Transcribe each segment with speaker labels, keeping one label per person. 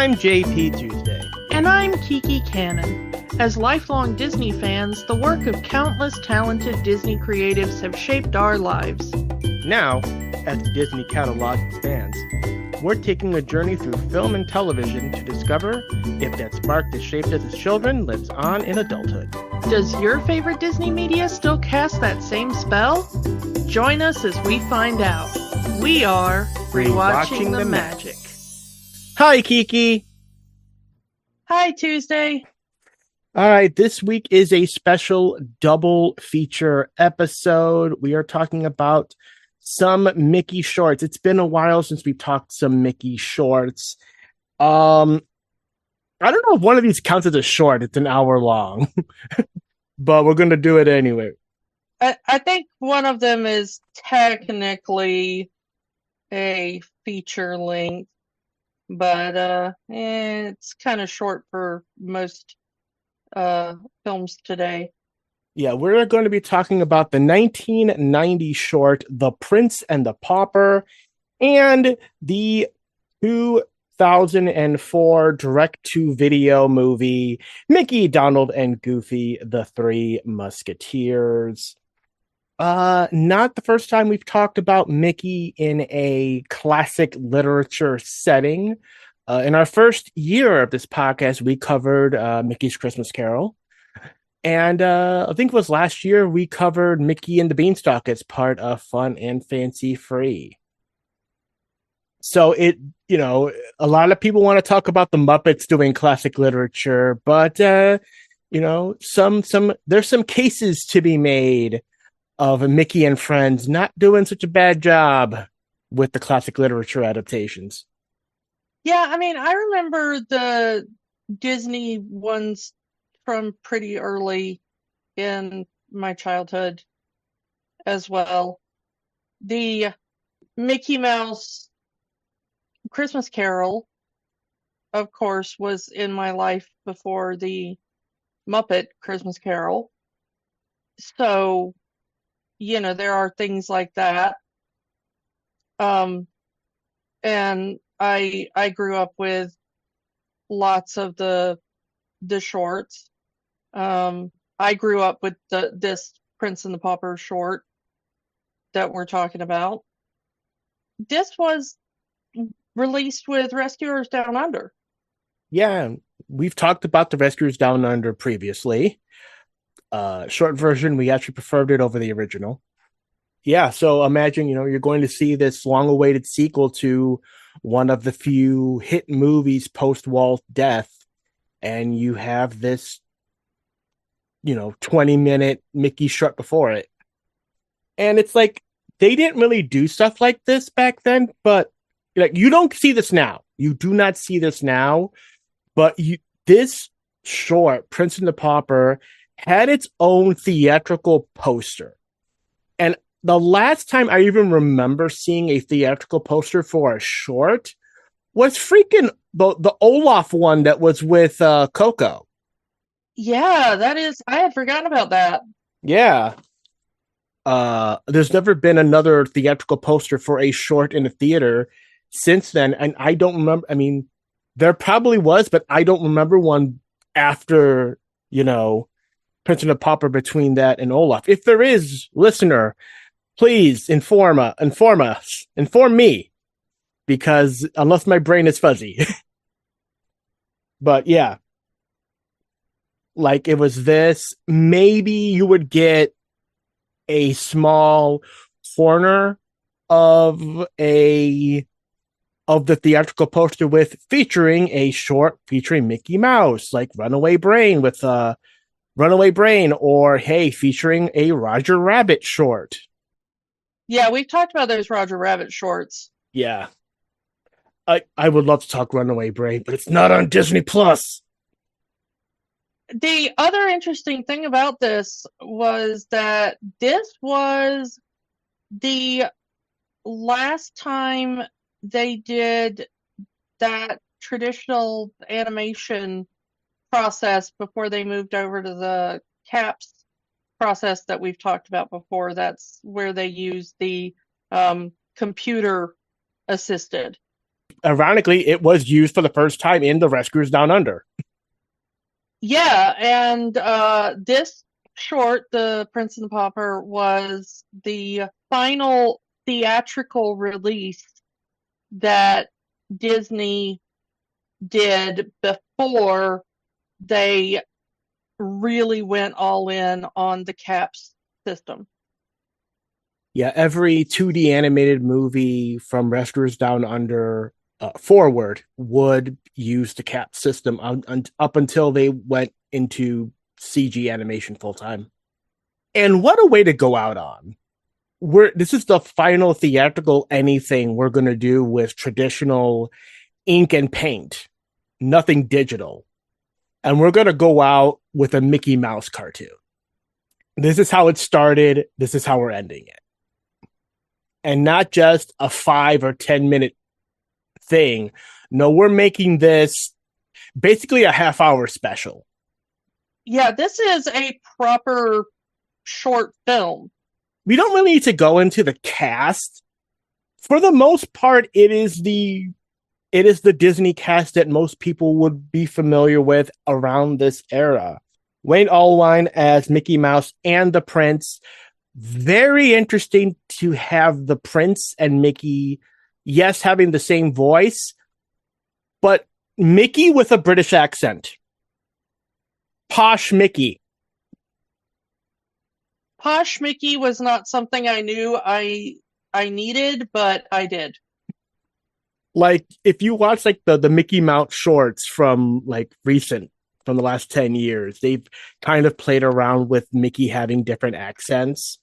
Speaker 1: I'm JP Tuesday.
Speaker 2: And I'm Kiki Cannon. As lifelong Disney fans, the work of countless talented Disney creatives have shaped our lives.
Speaker 1: Now, as the Disney catalog expands, we're taking a journey through film and television to discover if that spark that shaped us as children lives on in adulthood.
Speaker 2: Does your favorite Disney media still cast that same spell? Join us as we find out. We are Rewatching the Magic.
Speaker 1: Hi, Kiki.
Speaker 2: Hi, Tuesday.
Speaker 1: All right, this week is a special double feature episode. We are talking about some Mickey shorts. It's been a while since we talked some Mickey shorts. I don't know if one of these counts as a short. It's an hour long, but we're going to do it anyway.
Speaker 2: I think one of them is technically a feature length, but it's kind of short for most films today.
Speaker 1: Yeah, we're going to be talking about the 1990 short, The Prince and the Pauper, and the 2004 direct-to-video movie, Mickey, Donald, and Goofy, The Three Musketeers. Not the first time we've talked about Mickey in a classic literature setting. In our first year of this podcast, we covered Mickey's Christmas Carol. And I think it was last year we covered Mickey and the Beanstalk as part of Fun and Fancy Free. So a lot of people want to talk about the Muppets doing classic literature, but there's some cases to be made of Mickey and Friends not doing such a bad job with the classic literature adaptations.
Speaker 2: Yeah, I mean, I remember the Disney ones from pretty early in my childhood as well. The Mickey Mouse Christmas Carol, of course, was in my life before the Muppet Christmas Carol. So, there are things like that. And I grew up with lots of the shorts. I grew up with this Prince and the Pauper short that we're talking about. This was released with Rescuers Down Under.
Speaker 1: Yeah, we've talked about the Rescuers Down Under previously. Short version, we actually preferred it over the original. Yeah, so imagine, you're going to see this long-awaited sequel to one of the few hit movies post-Walt's death, and you have this 20-minute Mickey short before it. And it's like, they didn't really do stuff like this back then, but you don't see this now. You do not see this now, but this short, Prince and the Pauper, had its own theatrical poster. And the last time I even remember seeing a theatrical poster for a short was freaking the Olaf one that was with Coco.
Speaker 2: Yeah, I had forgotten about that.
Speaker 1: Yeah. There's never been another theatrical poster for a short in a theater since then. And I don't remember. I mean, there probably was, but I don't remember one after, Prince and the Pauper between that and Olaf. If there is, listener, please inform me, because unless my brain is fuzzy. But yeah, like it was this, maybe you would get a small corner of the theatrical poster featuring a short featuring Mickey Mouse, like Runaway Brain, or hey, featuring a Roger Rabbit short.
Speaker 2: Yeah, we've talked about those Roger Rabbit shorts.
Speaker 1: Yeah. I would love to talk Runaway Brain, but it's not on Disney Plus.
Speaker 2: The other interesting thing about this was that this was the last time they did that traditional animation process before they moved over to the CAPS process that we've talked about before. That's where they use the computer assisted.
Speaker 1: ironically, it was used for the first time in The Rescuers Down Under.
Speaker 2: Yeah, and this short, The Prince and the Pauper, was the final theatrical release that Disney did before they really went all in on the CAPS system.
Speaker 1: Yeah, every 2D animated movie from Rescuers Down Under forward would use the cap system up until they went into CG animation full time. And what a way to go out on. This is the final theatrical anything we're going to do with traditional ink and paint, nothing digital. And we're going to go out with a Mickey Mouse cartoon. This is how it started. This is how we're ending it. And not just a 5 or 10 minute thing. No, we're making this basically a half-hour special.
Speaker 2: Yeah, this is a proper short film.
Speaker 1: We don't really need to go into the cast. For the most part, it is the Disney cast that most people would be familiar with around this era. Wayne Allwine as Mickey Mouse and the Prince. Very interesting to have the Prince and Mickey, yes, having the same voice, but Mickey with a British accent. Posh Mickey.
Speaker 2: Posh Mickey was not something I knew I needed, but I did.
Speaker 1: Like, if you watch like the Mickey Mouse shorts from like from the last 10 years, they've kind of played around with Mickey having different accents.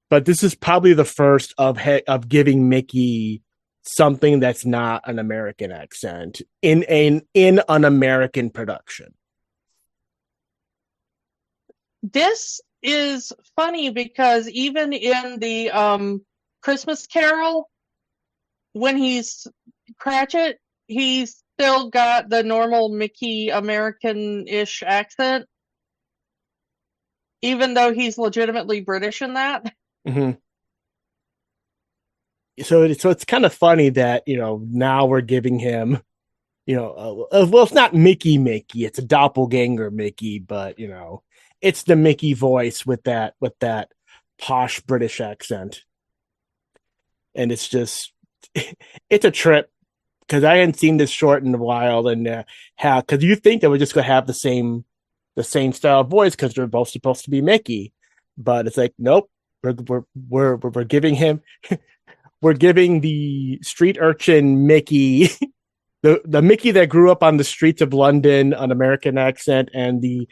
Speaker 1: But this is probably the first of giving Mickey something that's not an American accent in an American production.
Speaker 2: This is funny because even in the Christmas Carol, when he's Cratchit, he's still got the normal Mickey American-ish accent, even though he's legitimately British in that.
Speaker 1: Mm-hmm. So it's kind of funny that, now we're giving him, well, it's not Mickey, it's a doppelganger Mickey, but it's the Mickey voice with that posh British accent. And it's just, it's a trip because I hadn't seen this short in a while, and because you think they were just gonna have the same style of voice because they're both supposed to be Mickey, but it's like, nope, we're giving him we're giving the street urchin Mickey the Mickey that grew up on the streets of London an American accent, and the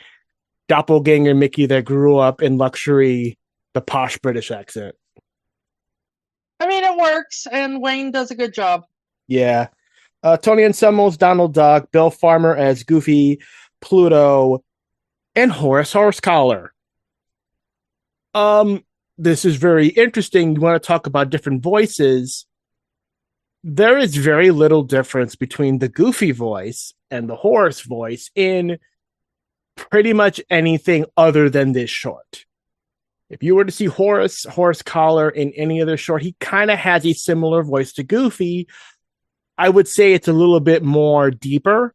Speaker 1: doppelganger Mickey that grew up in luxury the posh British accent.
Speaker 2: I mean, it works, and Wayne does a good job.
Speaker 1: Yeah. Tony Anselmo's Donald Duck, Bill Farmer as Goofy, Pluto, and Horace Horsecollar. This is very interesting. You want to talk about different voices. There is very little difference between the Goofy voice and the Horace voice in pretty much anything other than this short. If you were to see Horace Collar in any other short, he kind of has a similar voice to Goofy. I would say it's a little bit more deeper,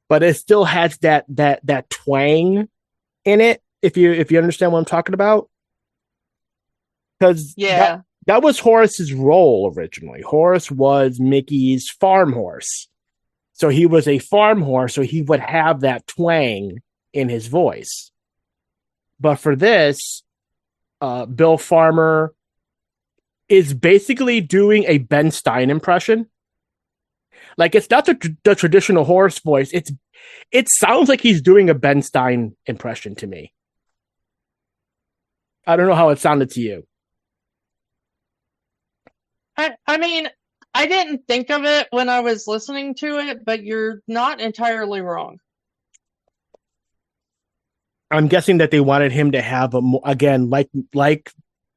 Speaker 1: but it still has that twang in it. If you understand what I'm talking about, because that was Horace's role originally. Horace was Mickey's farm horse, so he was a farm horse, so he would have that twang in his voice. But for this, Bill Farmer is basically doing a Ben Stein impression. Like, it's not the traditional Horace voice. It sounds like he's doing a Ben Stein impression to me. I don't know how it sounded to you.
Speaker 2: I mean, I didn't think of it when I was listening to it, but you're not entirely wrong.
Speaker 1: I'm guessing that they wanted him to have again, like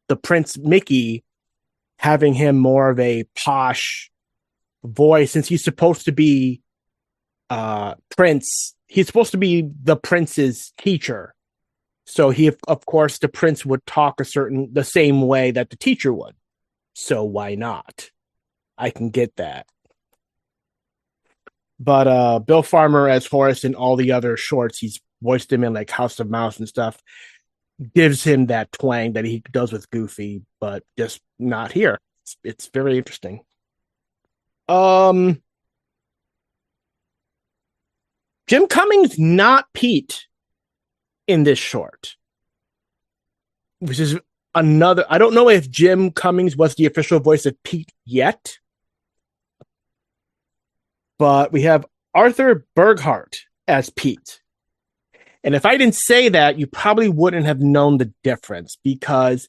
Speaker 1: the Prince Mickey, having him more of a posh voice, since he's supposed to be Prince. He's supposed to be the Prince's teacher. So of course, the Prince would talk the same way that the teacher would. So why not? I can get that. But Bill Farmer as Horace and all the other shorts, he's voiced him in like House of Mouse and stuff, gives him that twang that he does with Goofy, but just not here. It's very interesting. Um, Jim Cummings not Pete in this short, which is another. I don't know if Jim Cummings was the official voice of Pete yet, but we have Arthur Burghardt as Pete. And if I didn't say that, you probably wouldn't have known the difference because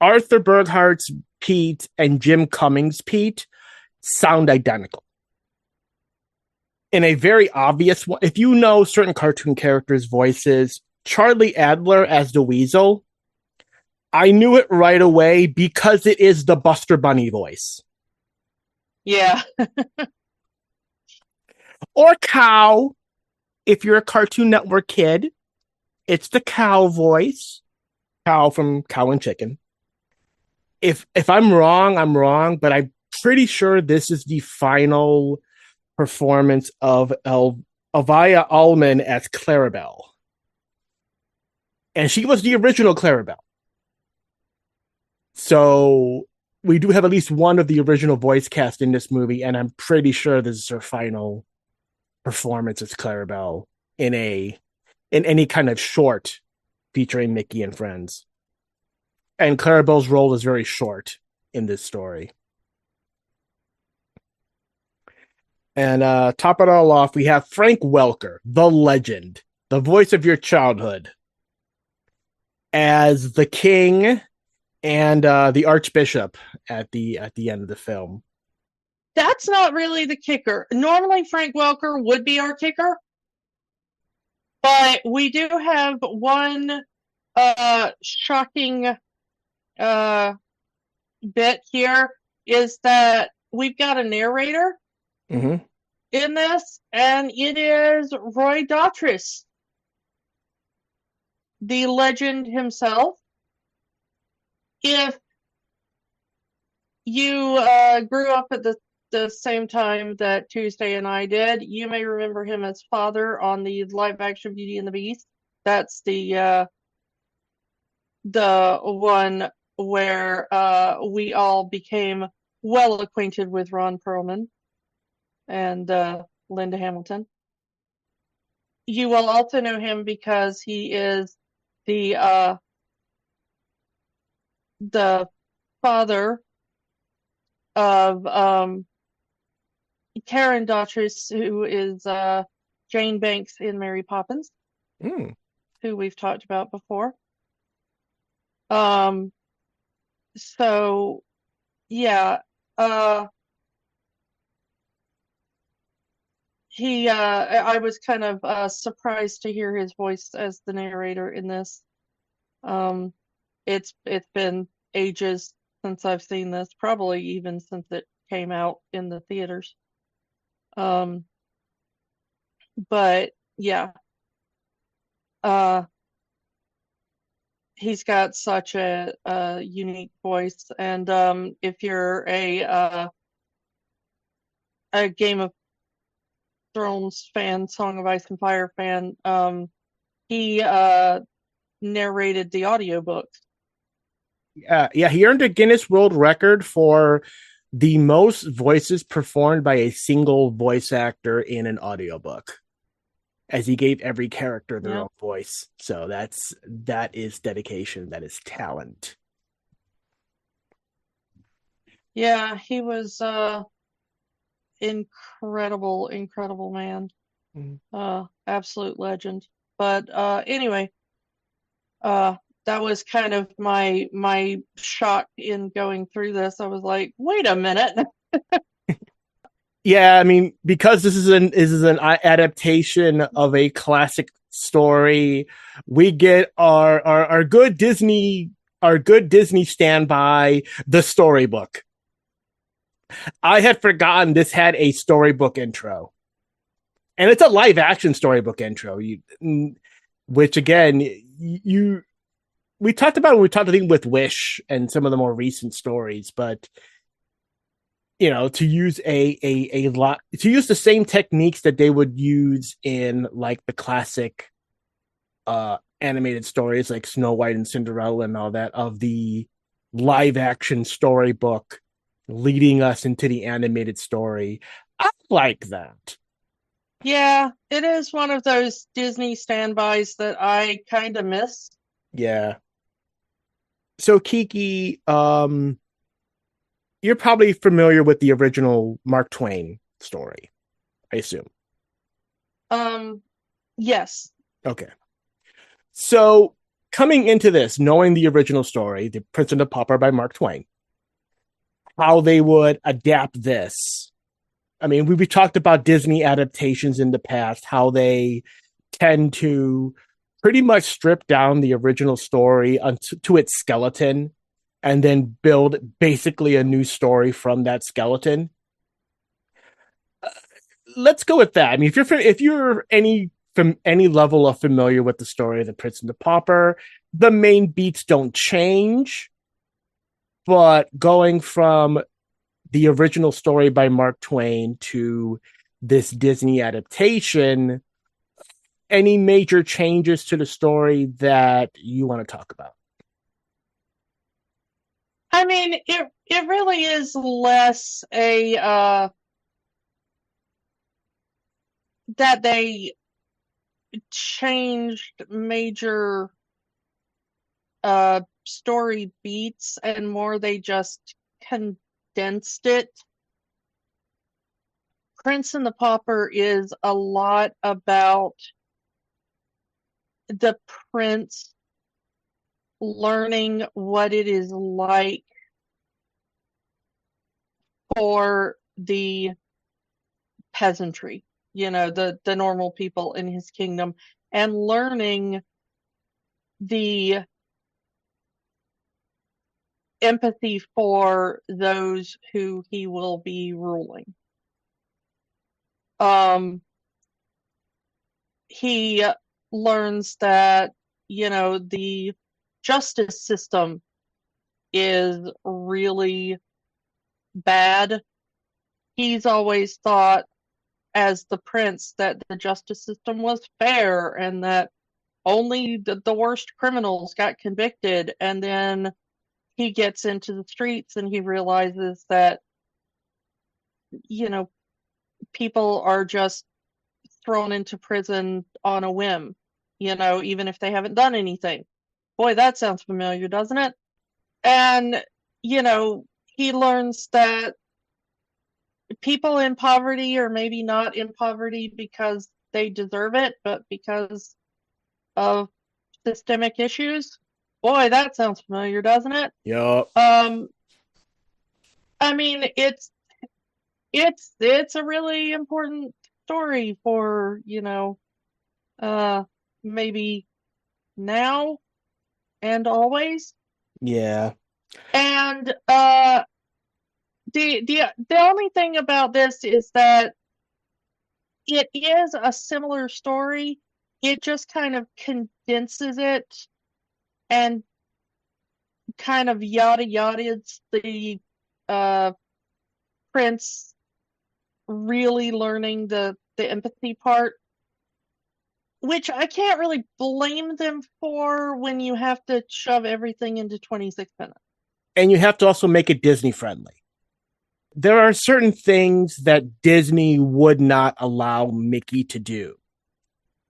Speaker 1: Arthur Burghardt's Pete and Jim Cummings' Pete sound identical. In a very obvious one, if you know certain cartoon characters' voices, Charlie Adler as the Weasel, I knew it right away because it is the Buster Bunny voice.
Speaker 2: Yeah.
Speaker 1: Or Cow, if you're a Cartoon Network kid, it's the Cow voice. Cow from Cow and Chicken. If I'm wrong, but I'm pretty sure this is the final performance of Elvia Allman as Clarabelle. And she was the original Clarabelle. So we do have at least one of the original voice cast in this movie, and I'm pretty sure this is her final performance as Clarabelle in any kind of short featuring Mickey and friends. And Clarabelle's role is very short in this story. And top it all off, we have Frank Welker, the legend, the voice of your childhood, as the king and the archbishop at the end of the film.
Speaker 2: That's not really the kicker. Normally, Frank Welker would be our kicker, but we do have one shocking bit here is that we've got a narrator
Speaker 1: Mm-hmm.
Speaker 2: in this, and it is Roy Dotrice, the legend himself. If you grew up at the same time that Tuesday and I did, you may remember him as Father on the live action Beauty and the Beast. That's the one where we all became well acquainted with Ron Perlman and Linda Hamilton. You will also know him because he is the father of Karen Dotrice, who is Jane Banks in Mary Poppins, who we've talked about before. So yeah, I was kind of surprised to hear his voice as the narrator in this. It's been ages since I've seen this, probably even since it came out in the theaters. But yeah, he's got such a unique voice, and if you're a Game of Thrones fan, Song of Ice and Fire fan, he narrated the audiobooks.
Speaker 1: Yeah, he earned a Guinness World Record for the most voices performed by a single voice actor in an audiobook, as he gave every character their own voice. So that is dedication, that is talent.
Speaker 2: Yeah, he was incredible man. Absolute legend. But anyway, that was kind of my shock in going through this. I was like, wait a minute.
Speaker 1: Yeah, I mean, because this is an adaptation of a classic story, we get our good Disney standby, the storybook. I had forgotten this had a storybook intro, and it's a live action storybook intro. Which again, we talked about when we talked, I think, with Wish and some of the more recent stories, but to use a lot to use the same techniques that they would use in like the classic animated stories like Snow White and Cinderella and all that of the live action storybook leading us into the animated story. I like that.
Speaker 2: Yeah, it is one of those Disney standbys that I kind of miss.
Speaker 1: Yeah. So Kiki, you're probably familiar with the original Mark Twain story, I assume.
Speaker 2: Um, yes.
Speaker 1: Okay. So coming into this, knowing the original story, The Prince and the Pauper by Mark Twain, how they would adapt this. I mean, we talked about Disney adaptations in the past, how they tend to pretty much strip down the original story to its skeleton and then build basically a new story from that skeleton. Let's go with that. I mean, if you're any from any level of familiar with the story of the Prince and the Pauper, the main beats don't change, but going from the original story by Mark Twain to this Disney adaptation, any major changes to the story that you want to talk about?
Speaker 2: I mean, it really is less a that they changed major story beats and more they just condensed it. Prince and the Pauper is a lot about the prince learning what it is like for the peasantry, the normal people in his kingdom, and learning the empathy for those who he will be ruling. He learns that, the justice system is really bad. He's always thought, as the prince, that the justice system was fair and that only the worst criminals got convicted. And then he gets into the streets and he realizes that, people are just thrown into prison on a whim, even if they haven't done anything. Boy, that sounds familiar, doesn't it? And, he learns that people in poverty are maybe not in poverty because they deserve it, but because of systemic issues. Boy, that sounds familiar, doesn't it?
Speaker 1: Yup.
Speaker 2: I mean, it's a really important story for, uh maybe now and always.
Speaker 1: Yeah.
Speaker 2: And the only thing about this is that it is a similar story. It just kind of condenses it and kind of yada yada's the uh prince really learning the empathy part, which I can't really blame them for when you have to shove everything into 26 minutes.
Speaker 1: And you have to also make it Disney friendly. There are certain things that Disney would not allow Mickey to do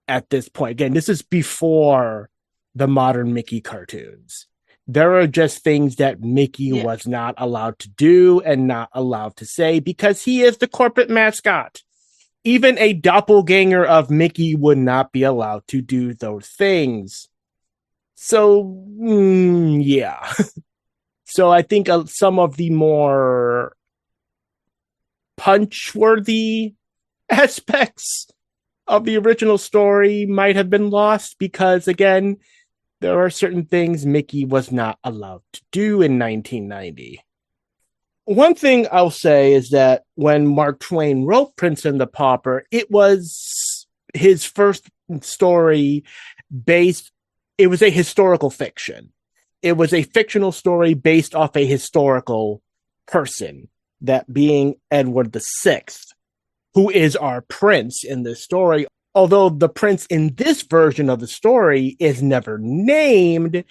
Speaker 1: at this point. Again, this is before the modern Mickey cartoons. There are just things that Mickey
Speaker 2: Yeah.
Speaker 1: was not allowed to do and not allowed to say because he is the corporate mascot. Even a doppelganger of Mickey would not be allowed to do those things. So, yeah. So I think some of the more punch-worthy aspects of the original story might have been lost because, again, there are certain things Mickey was not allowed to do in 1990. One thing I'll say is that when Mark Twain wrote Prince and the Pauper, it was his first story based, it was a historical fiction. It was a fictional story based off a historical person. that being Edward VI, who is our prince in this story, although the prince in this version of the story is never named,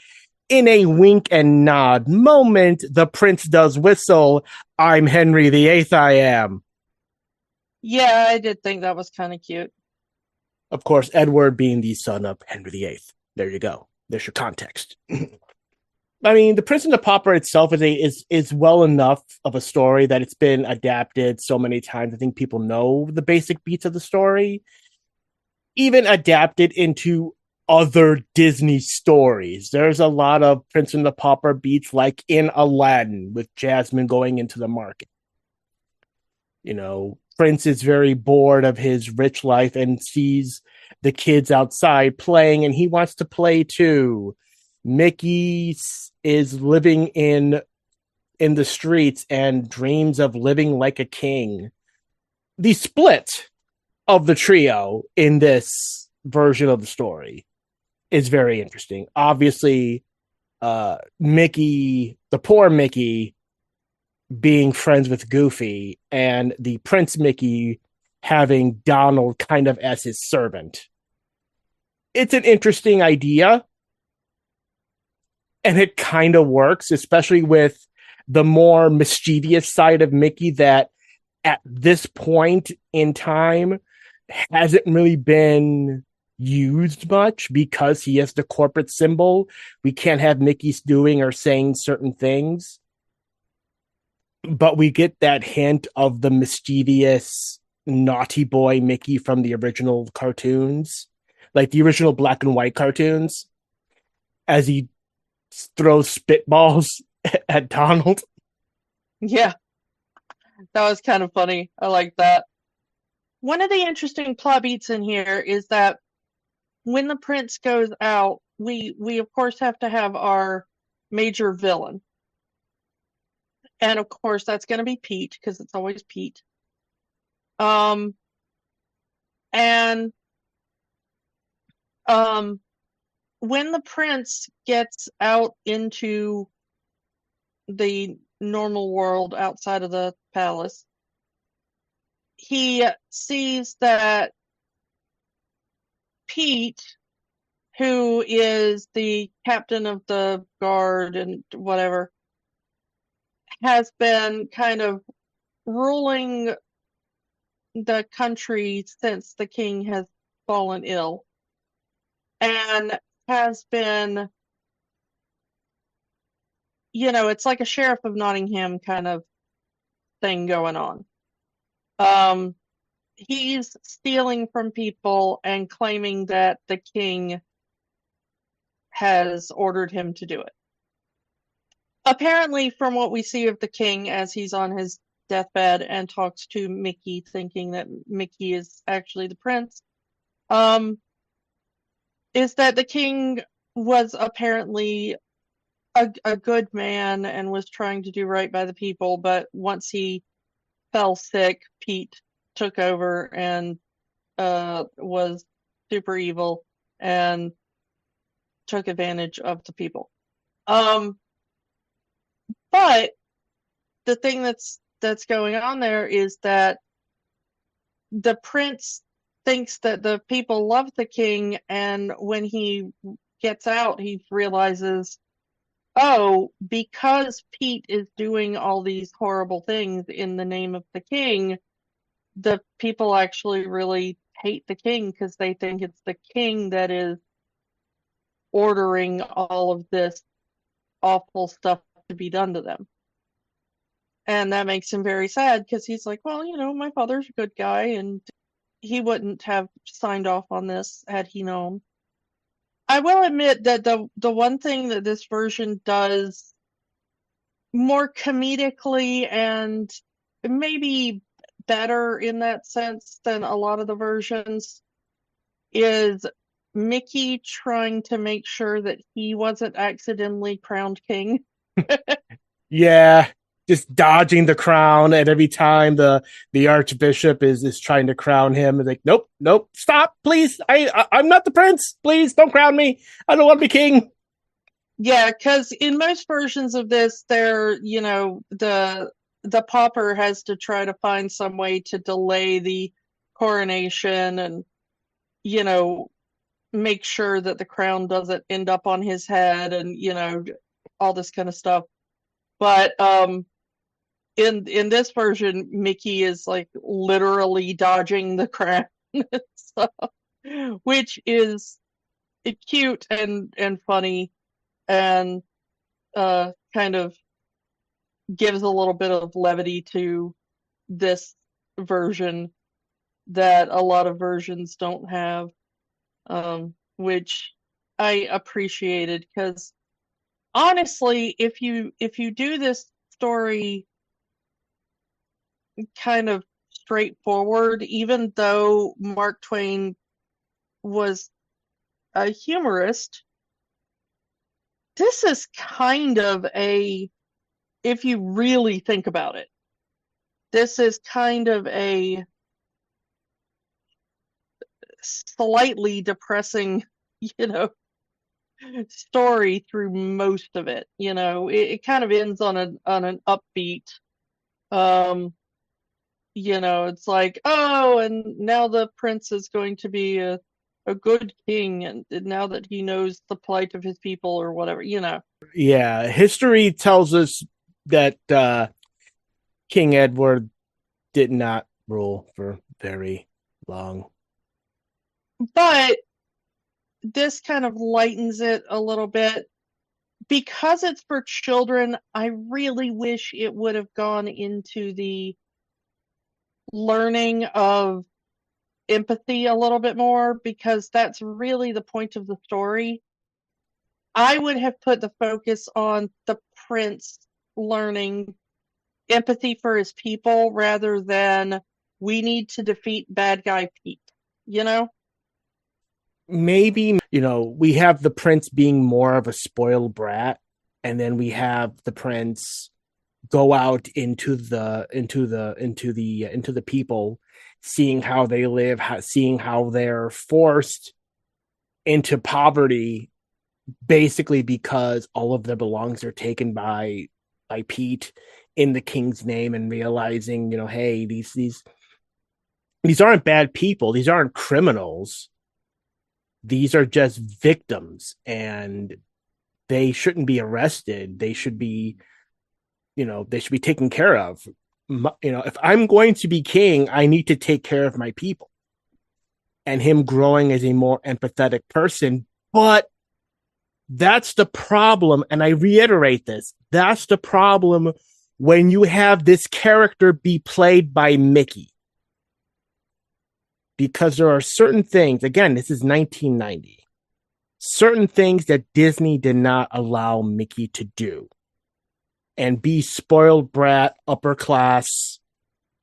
Speaker 1: in a wink and nod moment, the prince does whistle, "I'm Henry VIII, I am."
Speaker 2: Yeah, I did think that was kind of cute.
Speaker 1: Of course, Edward being the son of Henry VIII. There you go. There's your context. I mean, the Prince and the Pauper itself is well enough of a story that it's been adapted so many times. I think people know the basic beats of the story, even adapted into other Disney stories. There's a lot of Prince and the Pauper beats, like in Aladdin, with Jasmine going into the market. You know, Prince is very bored of his rich life and sees the kids outside playing, and he wants to play too. Mickey is living in the streets and dreams of living like a king. The split of the trio in this version of the story is very interesting. Obviously, Mickey, the poor Mickey, being friends with Goofy, and the Prince Mickey having Donald kind of as his servant. It's an interesting idea, and it kind of works, especially with the more mischievous side of Mickey that at this point in time hasn't really been used much because he has the corporate symbol. We can't have Mickey's doing or saying certain things, but we get that hint of the mischievous naughty boy Mickey from the original cartoons, like the original black and white cartoons, as he throws spitballs at Donald.
Speaker 2: Yeah, that was kind of funny. I like that. One of the interesting plot beats in here is that when the prince goes out, we of course have to have our major villain. And of course that's going to be Pete because it's always Pete. Um and um when the prince gets out into the normal world outside of the palace, he sees that Pete, who is the captain of the guard and whatever, has been kind of ruling the country since the king has fallen ill and has been, it's like a sheriff of Nottingham kind of thing going on. He's stealing from people and claiming that the king has ordered him to do it. Apparently, from what we see of the king as he's on his deathbed and talks to Mickey, thinking that Mickey is actually the prince, is that the king was apparently a good man and was trying to do right by the people, but once he fell sick, Pete took over and was super evil and took advantage of the people. But the thing that's going on there is that the prince thinks that the people love the king, and when he gets out, he realizes, oh, because Pete is doing all these horrible things in the name of the king, the people actually really hate the king because they think it's the king that is ordering all of this awful stuff to be done to them. And that makes him very sad because he's like, well, my father's a good guy and he wouldn't have signed off on this had he known. I will admit that the one thing that this version does more comedically and maybe better in that sense than a lot of the versions is Mickey trying to make sure that he wasn't accidentally crowned king.
Speaker 1: Yeah, just dodging the crown, and every time the archbishop is trying to crown him, like, nope, nope, stop, please, I'm not the prince, please don't crown me, I don't want to be king.
Speaker 2: Yeah, because in most versions of this, they're, the the pauper has to try to find some way to delay the coronation and, you know, make sure that the crown doesn't end up on his head and, all this kind of stuff. But in this version, Mickey is like literally dodging the crown, so, which is cute and funny and kind of gives a little bit of levity to this version that a lot of versions don't have, which I appreciated because honestly, if you do this story kind of straightforward, even though Mark Twain was a humorist, this is kind of if you really think about it, this is kind of a slightly depressing, you know, story through most of it. It kind of ends on an upbeat. Um, it's like, oh, and now the prince is going to be a good king, and now that he knows the plight of his people or whatever.
Speaker 1: Yeah, history tells us that King Edward did not rule for very long.
Speaker 2: But this kind of lightens it a little bit. Because it's for children, I really wish it would have gone into the learning of empathy a little bit more, because that's really the point of the story. I would have put the focus on the prince learning empathy for his people rather than we need to defeat bad guy Pete, you know?
Speaker 1: Maybe, we have the prince being more of a spoiled brat, and then we have the prince go out into the people, seeing how they live, seeing how they're forced into poverty, basically because all of their belongings are taken by Pete in the king's name, and realizing, hey, these aren't bad people, these aren't criminals, these are just victims, and they shouldn't be arrested. They should be taken care of. If I'm going to be king, I need to take care of my people. And him growing as a more empathetic person. But that's the problem. And I reiterate this. That's the problem when you have this character be played by Mickey. Because there are certain things, again, this is 1990, certain things that Disney did not allow Mickey to do. And be spoiled brat, upper class,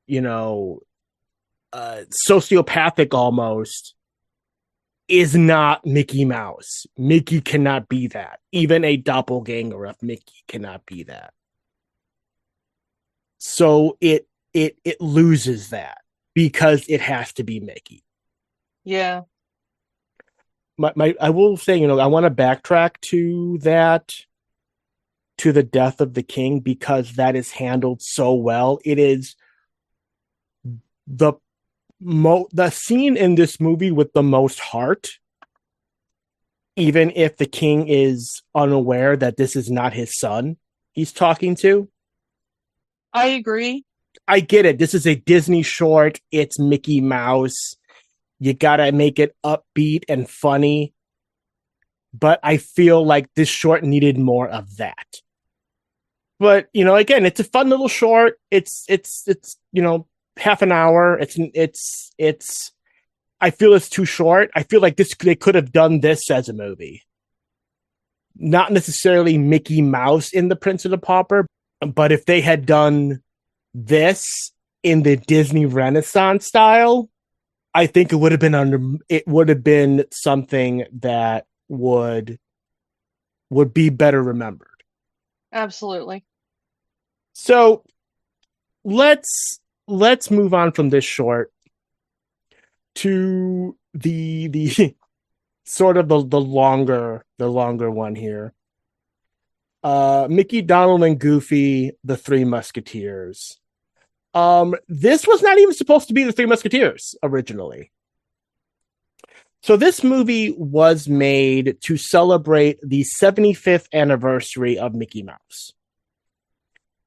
Speaker 1: sociopathic almost, is not Mickey Mouse. Mickey cannot be that. Even a doppelganger of Mickey cannot be that. So it loses that because it has to be Mickey.
Speaker 2: Yeah.
Speaker 1: I will say, I want to backtrack to that, to the death of the king, because that is handled so well. It is the scene in this movie with the most heart, even if the king is unaware that this is not his son he's talking to.
Speaker 2: I agree.
Speaker 1: I get it. This is a Disney short. It's Mickey Mouse. You gotta make it upbeat and funny. But I feel like this short needed more of that. But again, it's a fun little short. It's half an hour. It's. I feel it's too short. I feel like they could have done this as a movie, not necessarily Mickey Mouse in The Prince and the Pauper, but if they had done this in the Disney Renaissance style, I think it would have been something that would be better remembered.
Speaker 2: Absolutely.
Speaker 1: So let's move on from this short to the sort of the longer one here. Mickey, Donald, and Goofy, the Three Musketeers. This was not even supposed to be the Three Musketeers originally. So this movie was made to celebrate the 75th anniversary of Mickey Mouse.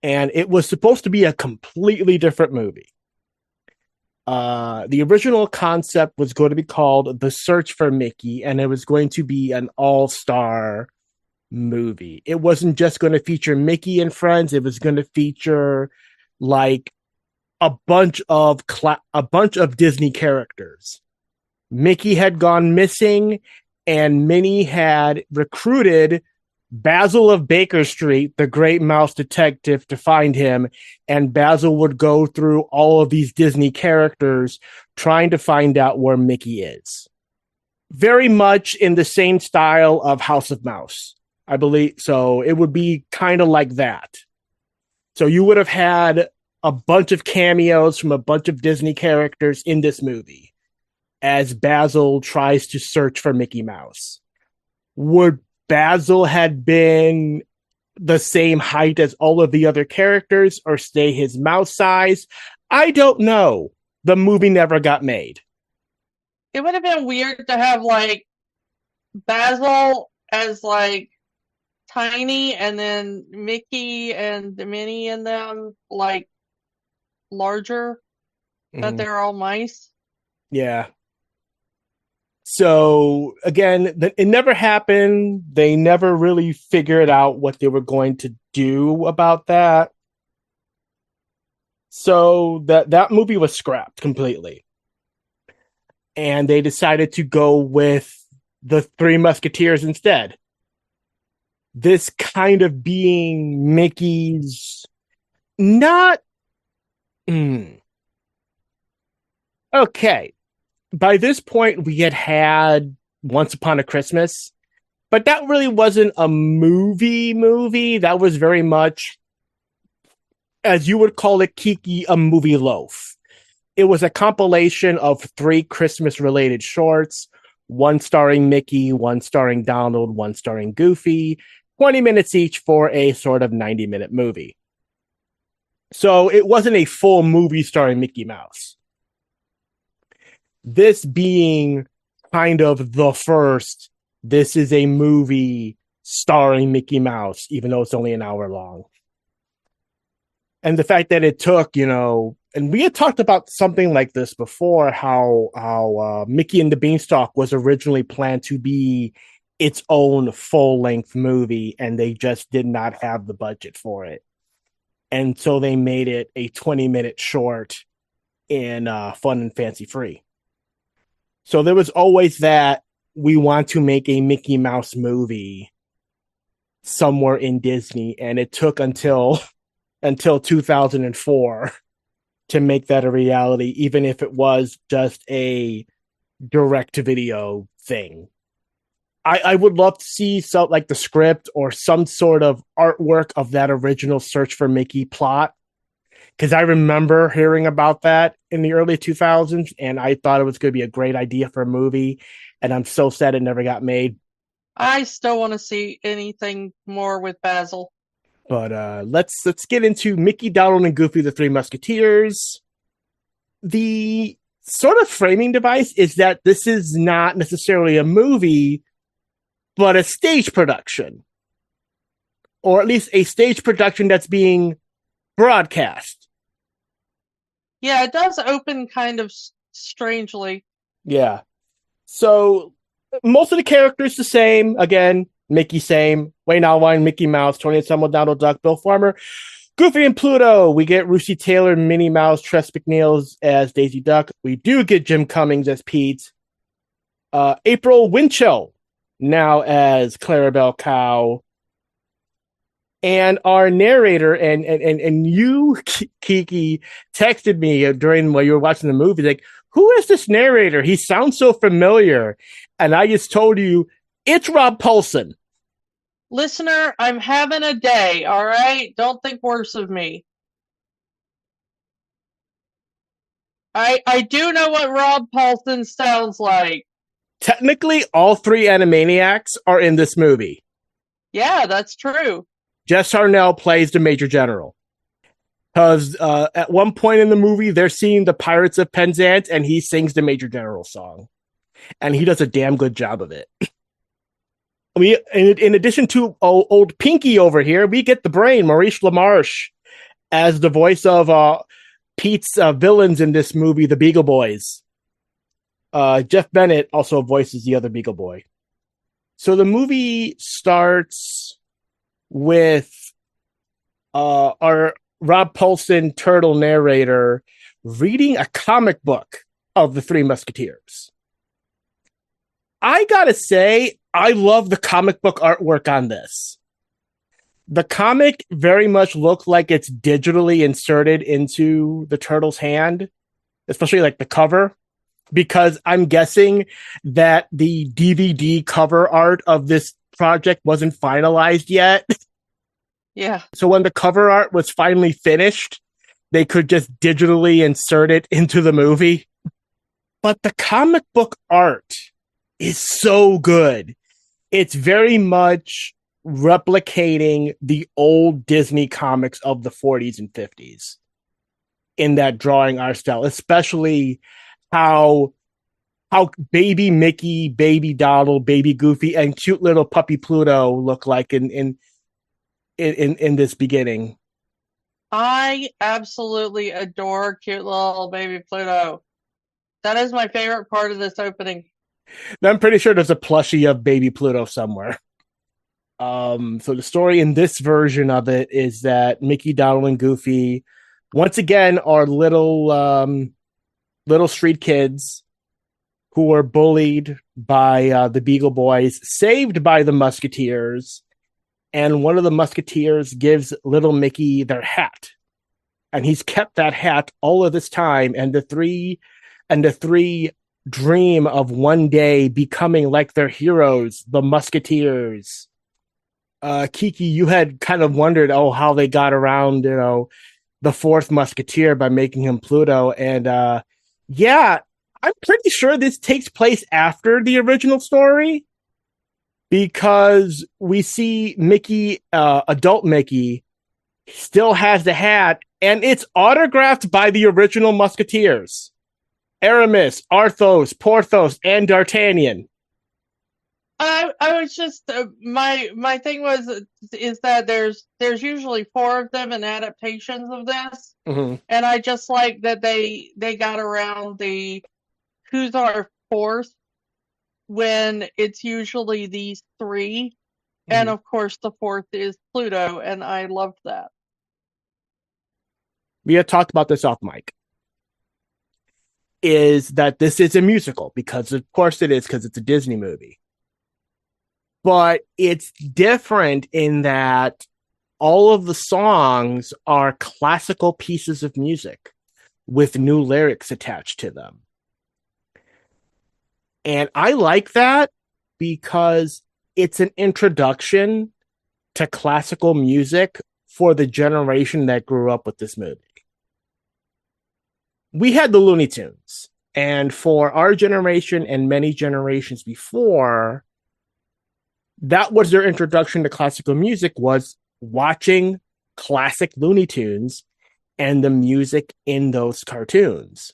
Speaker 1: And it was supposed to be a completely different movie. The original concept was going to be called The Search for Mickey, and it was going to be an all-star movie. It wasn't just going to feature Mickey and friends, it was going to feature like a bunch of Disney characters. Mickey had gone missing, and Minnie had recruited Basil of Baker Street, the great mouse detective, to find him. And Basil would go through all of these Disney characters trying to find out where Mickey is. Very much in the same style of House of Mouse, I believe. So it would be kind of like that. So you would have had a bunch of cameos from a bunch of Disney characters in this movie as Basil tries to search for Mickey Mouse. Would Basil had been the same height as all of the other characters or stay his mouse size? I don't know. The movie never got made.
Speaker 2: It would have been weird to have like Basil as like tiny and then Mickey and Minnie and them like larger, that they're all mice.
Speaker 1: Yeah. So again, it never happened. They never really figured out what they were going to do about that. So that movie was scrapped completely. And they decided to go with the Three Musketeers instead. This kind of being Mickey's not okay. By this point, we had Once Upon a Christmas, but that really wasn't a movie. That was very much, as you would call it, Kiki, a movie loaf. It was a compilation of 3 Christmas-related shorts, one starring Mickey, one starring Donald, one starring Goofy, 20 minutes each for a sort of 90-minute movie. So it wasn't a full movie starring Mickey Mouse. This being kind of the first, this is a movie starring Mickey Mouse, even though it's only an hour long. And the fact that it took, and we had talked about something like this before, how Mickey and the Beanstalk was originally planned to be its own full-length movie, and they just did not have the budget for it. And so they made it a 20-minute short in Fun and Fancy Free. So there was always that we want to make a Mickey Mouse movie somewhere in Disney, and it took until 2004 to make that a reality, even if it was just a direct-to-video thing. I would love to see like the script or some sort of artwork of that original Search for Mickey plot, because I remember hearing about that in the early 2000s, and I thought it was going to be a great idea for a movie, and I'm so sad it never got made.
Speaker 2: I still want to see anything more with Basil.
Speaker 1: But let's get into Mickey, Donald, and Goofy, the Three Musketeers. The sort of framing device is that this is not necessarily a movie, but a stage production, or at least a stage production that's being broadcast.
Speaker 2: Yeah, it does open kind of strangely.
Speaker 1: Yeah. So most of the characters the same. Again, Mickey same. Wayne Allwine, Mickey Mouse, Tony and Selma, Donald Duck, Bill Farmer, Goofy and Pluto. We get Russi Taylor, Minnie Mouse, Tress McNeils as Daisy Duck. We do get Jim Cummings as Pete. April Winchell now as Clarabelle Cow. And our narrator and you, Kiki, texted me during while you were watching the movie, like, who is this narrator? He sounds so familiar. And I just told you, it's Rob Paulsen.
Speaker 2: Listener, I'm having a day, all right? Don't think worse of me. I do know what Rob Paulsen sounds like.
Speaker 1: Technically, all 3 Animaniacs are in this movie.
Speaker 2: Yeah, that's true.
Speaker 1: Jess Harnell plays the Major General. Because at one point in the movie, they're seeing the Pirates of Penzance, and he sings the Major General song, and he does a damn good job of it. In addition to old Pinky over here, we get the brain, Maurice LaMarche, as the voice of Pete's villains in this movie, the Beagle Boys. Jeff Bennett also voices the other Beagle Boy. So the movie starts with our Rob Paulson turtle narrator reading a comic book of the Three Musketeers. I gotta say, I love the comic book artwork on this. The comic very much looks like it's digitally inserted into the turtle's hand, especially like the cover, because I'm guessing that the DVD cover art of this project wasn't finalized yet.
Speaker 2: Yeah.
Speaker 1: So when the cover art was finally finished, they could just digitally insert it into the movie. But the comic book art is so good. It's very much replicating the old Disney comics of the 40s and 50s in that drawing art style, especially how baby Mickey, baby Donald, baby Goofy, and cute little puppy Pluto look like in this beginning.
Speaker 2: I absolutely adore cute little baby Pluto. That is my favorite part of this opening.
Speaker 1: I'm pretty sure there's a plushie of baby Pluto somewhere. So the story in this version of it is that Mickey, Donald, and Goofy, once again, are little street kids who were bullied by the Beagle Boys, saved by the Musketeers, and one of the Musketeers gives little Mickey their hat, and he's kept that hat all of this time. And the three dream of one day becoming like their heroes, the Musketeers. Kiki, you had kind of wondered, how they got around, the fourth Musketeer by making him Pluto, and yeah, I'm pretty sure this takes place after the original story, because we see Mickey, adult Mickey, still has the hat, and it's autographed by the original Musketeers: Aramis, Arthos, Porthos, and D'Artagnan.
Speaker 2: I was just my thing is that there's usually four of them in adaptations of this, and I just like that they got around the who's our fourth when it's usually these three, and of course the fourth is Pluto, and I loved that.
Speaker 1: We had talked about this off mic. Is that this is a musical, because of course it is, because it's a Disney movie. But it's different in that all of the songs are classical pieces of music with new lyrics attached to them. And I like that because it's an introduction to classical music for the generation that grew up with this movie. We had the Looney Tunes, and for our generation and many generations before, that was their introduction to classical music, was watching classic Looney Tunes and the music in those cartoons.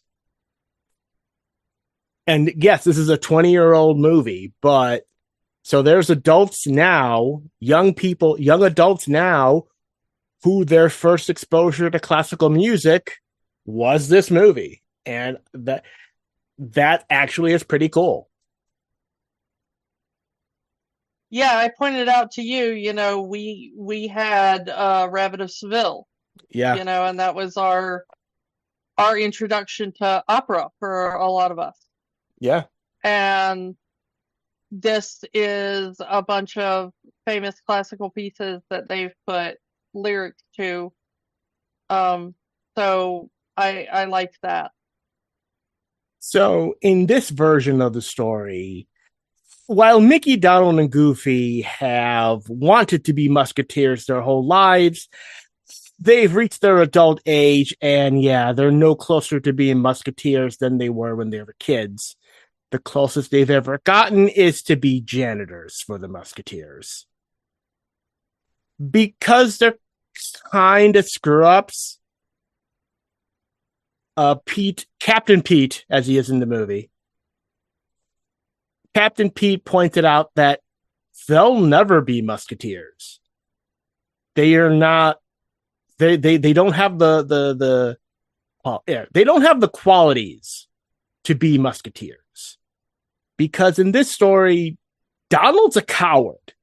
Speaker 1: And yes, this is a 20-year-old movie, but so there's adults now, young adults now, who their first exposure to classical music was this movie. And that actually is pretty cool.
Speaker 2: Yeah, I pointed out to you, we had Rabbit of Seville.
Speaker 1: Yeah.
Speaker 2: And that was our introduction to opera for a lot of us.
Speaker 1: Yeah.
Speaker 2: And this is a bunch of famous classical pieces that they've put lyrics to. So I liked that.
Speaker 1: So in this version of the story, while Mickey, Donald, and Goofy have wanted to be Musketeers their whole lives, they've reached their adult age, and yeah, they're no closer to being Musketeers than they were when they were kids. The closest they've ever gotten is to be janitors for the Musketeers. because they're kind of screw ups. Captain Pete, as he is in the movie, Captain Pete pointed out that they'll never be musketeers. They are not. They don't have they don't have the qualities to be musketeers, because in this story, Donald's a coward,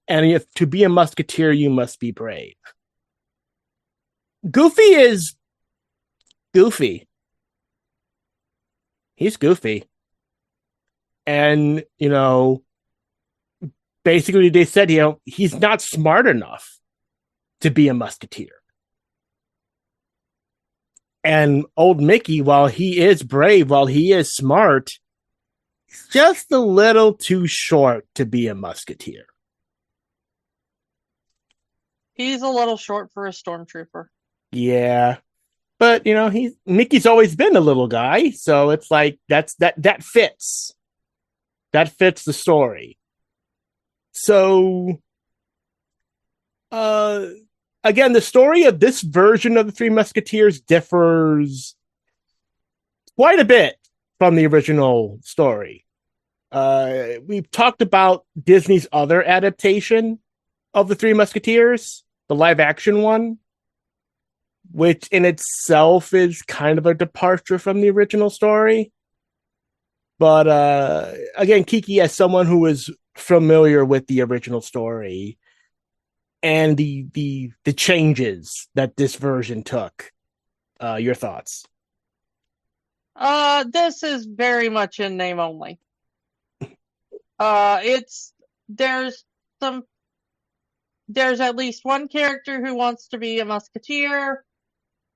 Speaker 1: and if to be a musketeer, you must be brave. Goofy is goofy. He's goofy, and basically they said he's not smart enough to be a musketeer. And old Mickey, while he is brave, while he is smart, he's just a little too short to be a musketeer.
Speaker 2: He's a little short for a stormtrooper.
Speaker 1: Yeah. But Mickey's always been a little guy, so it's like that fits. That fits the story. So again, the story of this version of the Three Musketeers differs quite a bit from the original story. We've talked about Disney's other adaptation of the Three Musketeers, the live action one, which in itself is kind of a departure from the original story. But again, Kiki, as someone who is familiar with the original story and the changes that this version took, your thoughts?
Speaker 2: This is very much in name only. There's at least one character who wants to be a musketeer.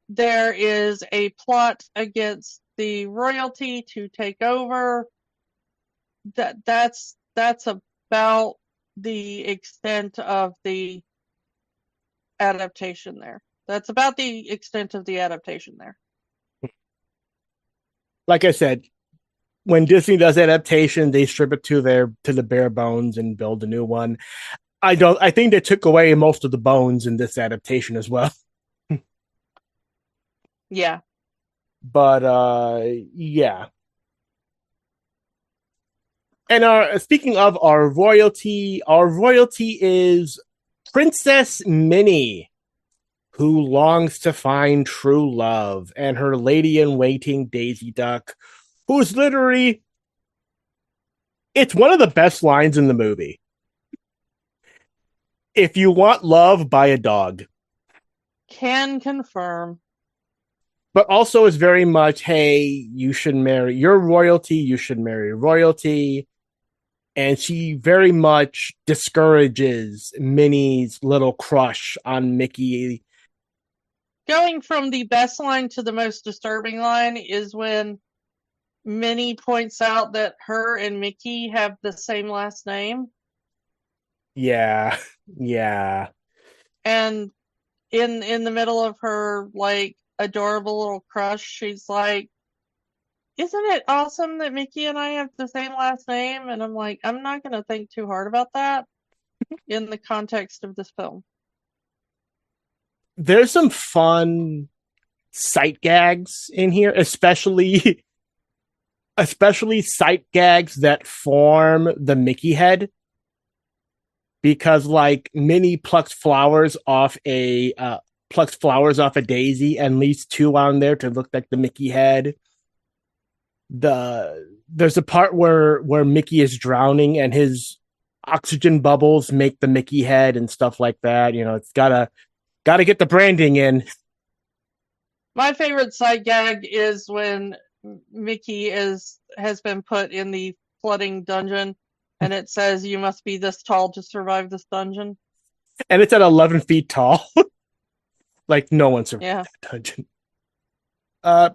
Speaker 2: There is a plot against the royalty to take over. That's about the extent of the adaptation there. That's about the extent of the adaptation there.
Speaker 1: Like I said, when Disney does adaptation, they strip it to the bare bones and build a new one. I think they took away most of the bones in this adaptation as well.
Speaker 2: Yeah.
Speaker 1: But yeah. And speaking of our royalty is Princess Minnie, who longs to find true love, and her lady in waiting, Daisy Duck, who's literally, it's one of the best lines in the movie. If you want love, buy a dog.
Speaker 2: Can confirm.
Speaker 1: But also is very much, hey, you should marry your royalty, you should marry royalty. And she very much discourages Minnie's little crush on Mickey.
Speaker 2: Going from the best line to the most disturbing line is when Minnie points out that her and Mickey have the same last name.
Speaker 1: Yeah, yeah.
Speaker 2: And in the middle of her like adorable little crush, she's like, "Isn't it awesome that Mickey and I have the same last name?" And I'm like, I'm not going to think too hard about that in the context of this film.
Speaker 1: There's some fun sight gags in here, especially sight gags that form the Mickey head. Because like Minnie plucks flowers off a daisy and leaves two on there to look like the Mickey head. There's a part where Mickey is drowning and his oxygen bubbles make the Mickey head and stuff like that. It's gotta get the branding in.
Speaker 2: My favorite sight gag is when Mickey has been put in the flooding dungeon and it says you must be this tall to survive this dungeon.
Speaker 1: And it's at 11 feet tall. Like no one survived that dungeon.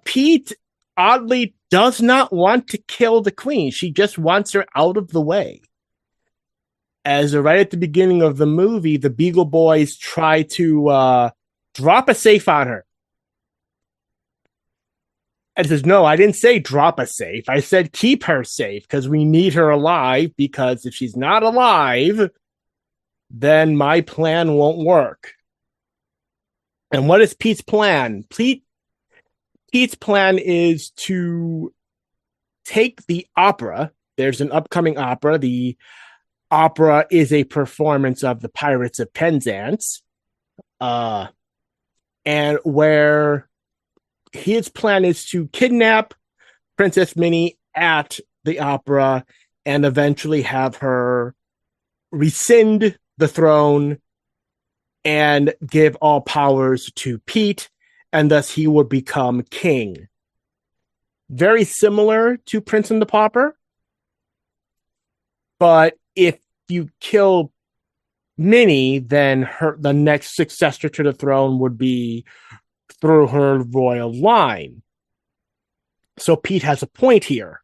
Speaker 1: Pete oddly does not want to kill the queen. She just wants her out of the way. As right at the beginning of the movie, the Beagle Boys try to drop a safe on her. And says, no, I didn't say drop a safe. I said keep her safe because we need her alive, because if she's not alive, then my plan won't work. And what is Pete's plan? Pete's plan is to take the opera. There's an upcoming opera. The opera is a performance of the Pirates of Penzance, uh, and where his plan is to kidnap Princess Minnie at the opera and eventually have her rescind the throne and give all powers to Pete, and thus he would become king. Very similar to Prince and the Pauper, but if you kill Minnie, then the next successor to the throne would be through her royal line. So Pete has a point here.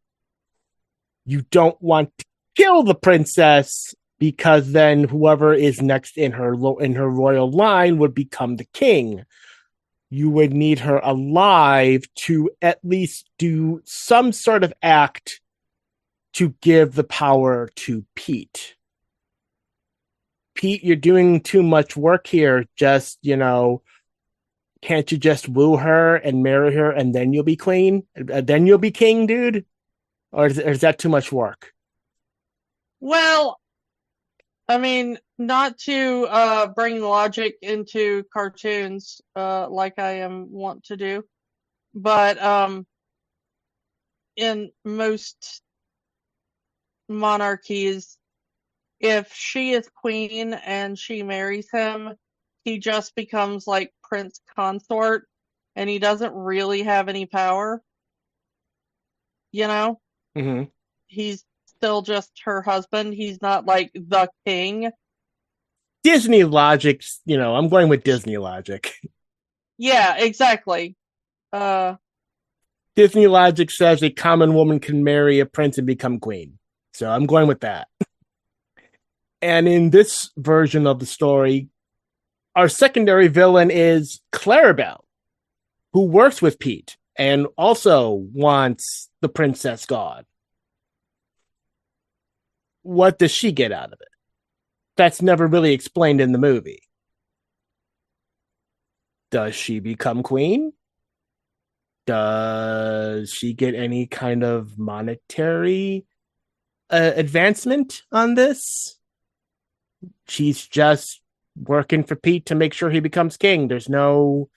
Speaker 1: You don't want to kill the princess because then whoever is next in her royal line would become the king. You would need her alive to at least do some sort of act to give the power to Pete. Pete, you're doing too much work here. Just, can't you just woo her and marry her and then you'll be queen? Then you'll be king, dude? Or is that too much work?
Speaker 2: Well, I mean, not to bring logic into cartoons like I am wont to do, but in most monarchies, if she is queen and she marries him, he just becomes like prince consort and he doesn't really have any power.
Speaker 1: Mm-hmm.
Speaker 2: He's still just her husband. He's not like the king.
Speaker 1: Disney logic, I'm going with Disney logic.
Speaker 2: Yeah, exactly.
Speaker 1: Disney logic says a common woman can marry a prince and become queen. So I'm going with that. And in this version of the story, our secondary villain is Clarabelle, who works with Pete and also wants the princess gone. What does she get out of it? That's never really explained in the movie. Does she become queen? Does she get any kind of monetary advancement on this? She's just working for Pete to make sure he becomes king. There's no,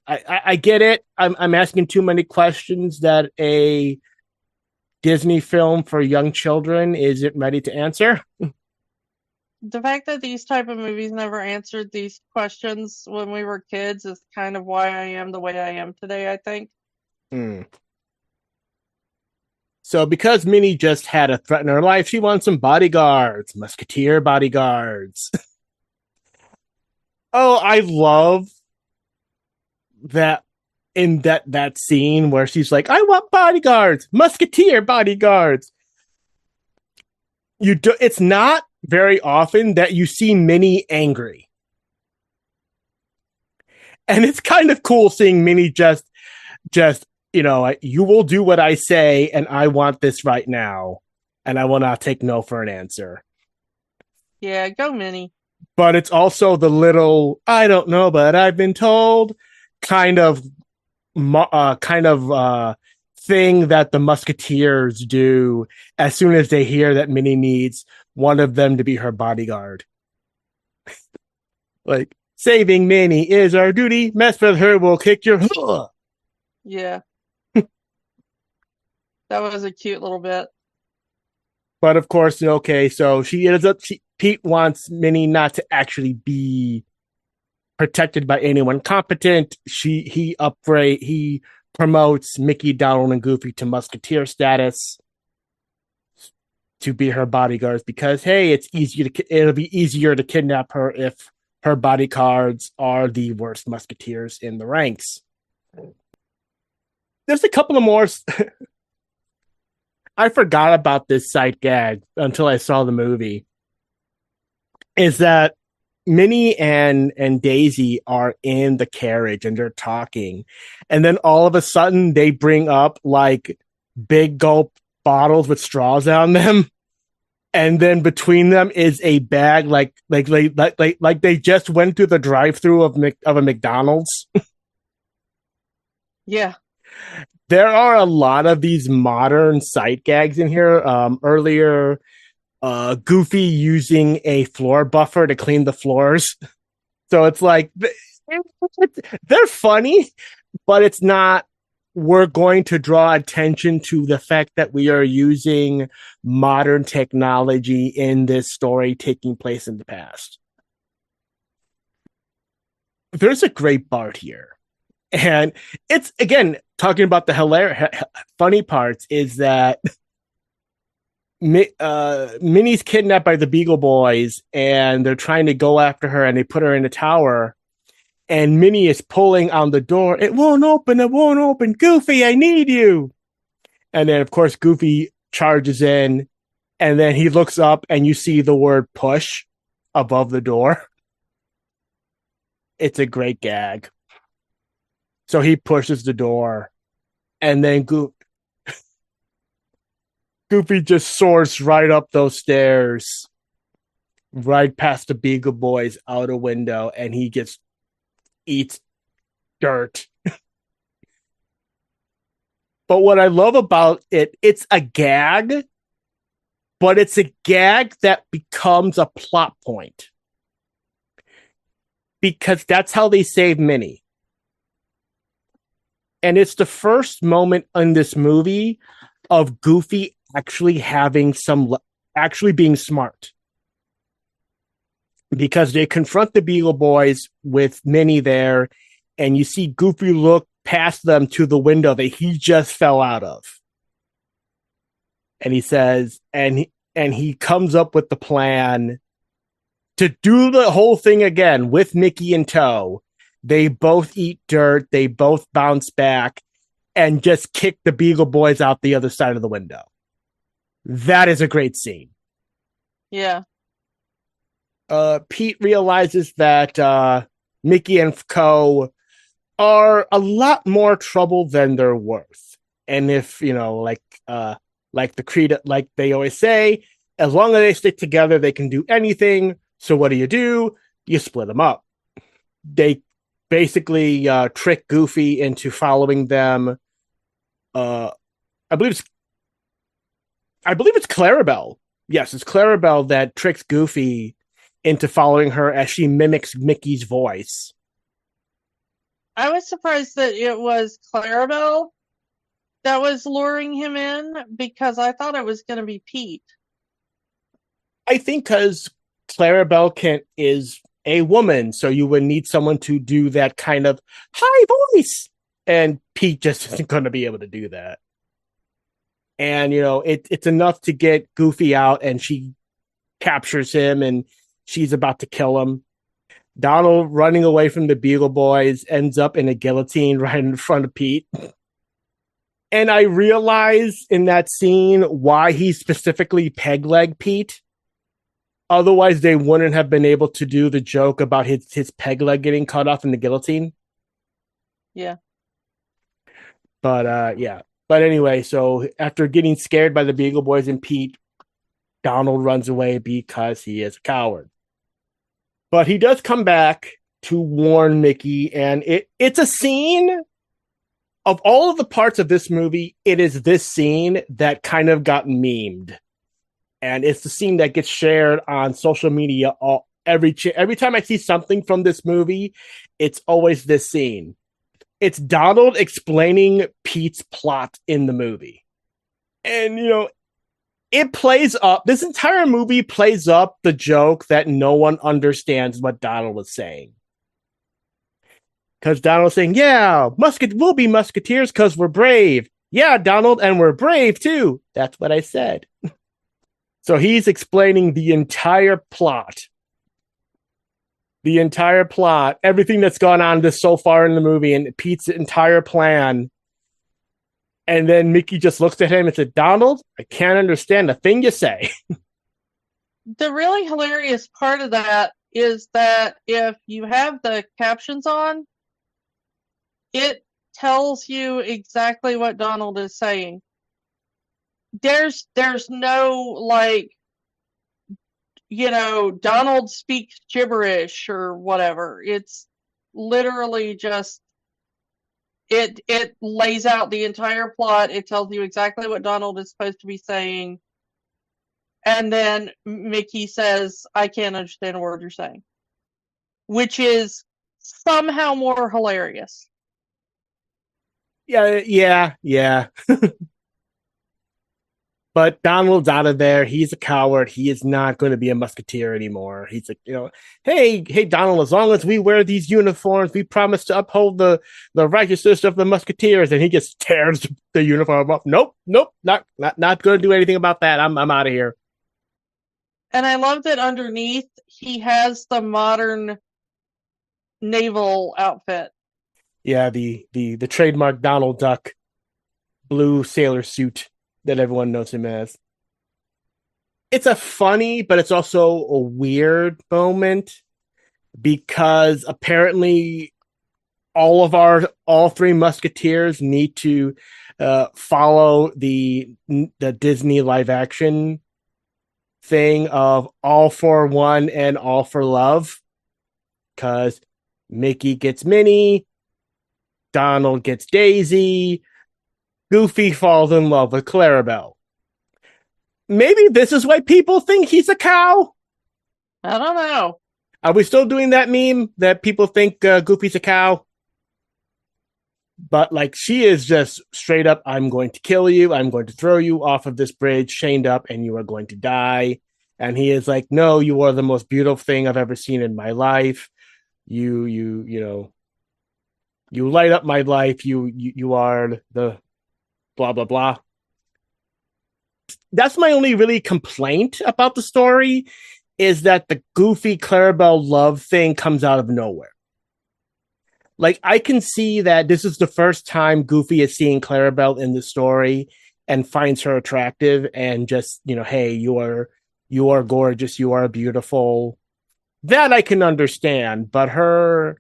Speaker 1: I get it. I'm asking too many questions that a Disney film for young children isn't ready to answer.
Speaker 2: The fact that these type of movies never answered these questions when we were kids is kind of why I am the way I am today, I think.
Speaker 1: So because Minnie just had a threat in her life, she wants some bodyguards, musketeer bodyguards. Oh, I love that in that scene where she's like, I want bodyguards, musketeer bodyguards. It's not very often that you see Minnie angry. And it's kind of cool seeing Minnie just you will do what I say, and I want this right now, and I will not take no for an answer.
Speaker 2: Yeah, go Minnie.
Speaker 1: But it's also the little, I don't know, but I've been told kind of thing that the Musketeers do as soon as they hear that Minnie needs one of them to be her bodyguard. Like, saving Minnie is our duty. Mess with her, we'll kick your.
Speaker 2: Yeah. That was a cute little bit.
Speaker 1: But of course, okay, so Pete wants Minnie not to actually be protected by anyone competent. He promotes Mickey, Donald, and Goofy to Musketeer status to be her bodyguards because hey, it'll be easier to kidnap her if her bodyguards are the worst Musketeers in the ranks. There's a couple of more. I forgot about this sight gag until I saw the movie. Is that Minnie and Daisy are in the carriage and they're talking, and then all of a sudden they bring up like big gulp bottles with straws on them, And then between them is a bag like they just went through the drive-through of a McDonald's.
Speaker 2: Yeah.
Speaker 1: There are a lot of these modern sight gags in here. Earlier, Goofy using a floor buffer to clean the floors. So it's like they're funny, but it's not. We're going to draw attention to the fact that we are using modern technology in this story taking place in the past. There's a great Bart here. And it's, again, talking about the funny parts is that Minnie's kidnapped by the Beagle Boys and they're trying to go after her and they put her in a tower. And Minnie is pulling on the door. It won't open. It won't open. Goofy, I need you. And then, of course, Goofy charges in. And then he looks up and you see the word push above the door. It's a great gag. So he pushes the door. And then Goofy just soars right up those stairs, right past the Beagle Boys out a window. And he just eats dirt. But what I love about it, it's a gag, but it's a gag that becomes a plot point. Because that's how they save Minnie. And it's the first moment in this movie of Goofy actually actually being smart. Because they confront the Beagle Boys with Minnie there, and you see Goofy look past them to the window that he just fell out of. And he says, and he comes up with the plan to do the whole thing again with Mickey in tow. They both eat dirt, they both bounce back, and just kick the Beagle Boys out the other side of the window. That is a great scene.
Speaker 2: Yeah.
Speaker 1: Pete realizes that Mickey and Co are a lot more trouble than they're worth. And if, like like they always say, as long as they stick together, they can do anything. So what do? You split them up. They basically trick Goofy into following them. I believe it's Clarabelle. Yes, it's Clarabelle that tricks Goofy into following her as she mimics Mickey's voice.
Speaker 2: I was surprised that it was Clarabelle that was luring him in because I thought it was going to be Pete.
Speaker 1: I think because Clarabelle is a woman, so you would need someone to do that kind of high voice. And Pete just isn't going to be able to do that. And, it's enough to get Goofy out, and she captures him, and she's about to kill him. Donald, running away from the Beagle Boys, ends up in a guillotine right in front of Pete. And I realize in that scene why he specifically peg-legged Pete. Otherwise, they wouldn't have been able to do the joke about his peg leg getting cut off in the guillotine.
Speaker 2: Yeah.
Speaker 1: But yeah. But anyway, so after getting scared by the Beagle Boys and Pete, Donald runs away because he is a coward. But he does come back to warn Mickey, and it's a scene of all of the parts of this movie. It is this scene that kind of got memed. And it's the scene that gets shared on social media every time I see something from this movie, it's always this scene. It's Donald explaining Pete's plot in the movie. And, it plays up, this entire movie plays up the joke that no one understands what Donald was saying. Because Donald's saying, yeah, we'll be Musketeers because we're brave. Yeah, Donald, and we're brave too. That's what I said. So he's explaining the entire plot. Everything that's gone on so far in the movie, and Pete's entire plan. And then Mickey just looks at him and said, Donald, I can't understand a thing you say.
Speaker 2: The really hilarious part of that is that if you have the captions on, it tells you exactly what Donald is saying. There's no, like, Donald speaks gibberish or whatever. It's literally just it lays out the entire plot. It tells you exactly what Donald is supposed to be saying. And then Mickey says, I can't understand a word you're saying, which is somehow more hilarious.
Speaker 1: Yeah. But Donald's out of there. He's a coward. He is not going to be a musketeer anymore. He's like, hey, Donald, as long as we wear these uniforms, we promise to uphold the righteousness of the musketeers. And he just tears the uniform off. Nope, not going to do anything about that. I'm out of here.
Speaker 2: And I love that underneath he has the modern naval outfit.
Speaker 1: Yeah, the trademark Donald Duck blue sailor suit that everyone knows him as. It's a funny, but it's also a weird moment because apparently all three musketeers need to follow the Disney live action thing of all for one and all for love, because Mickey gets Minnie, Donald gets Daisy, Goofy falls in love with Clarabelle. Maybe this is why people think he's a cow.
Speaker 2: I don't know.
Speaker 1: Are we still doing that meme that people think Goofy's a cow? But like, she is just straight up, I'm going to kill you. I'm going to throw you off of this bridge, chained up, and you are going to die. And he is like, no, you are the most beautiful thing I've ever seen in my life. You light up my life. You are the blah, blah, blah. That's my only really complaint about the story, is that the Goofy Clarabelle love thing comes out of nowhere. Like, I can see that this is the first time Goofy is seeing Clarabelle in the story and finds her attractive and just, hey, you are gorgeous, you are beautiful. That I can understand, but her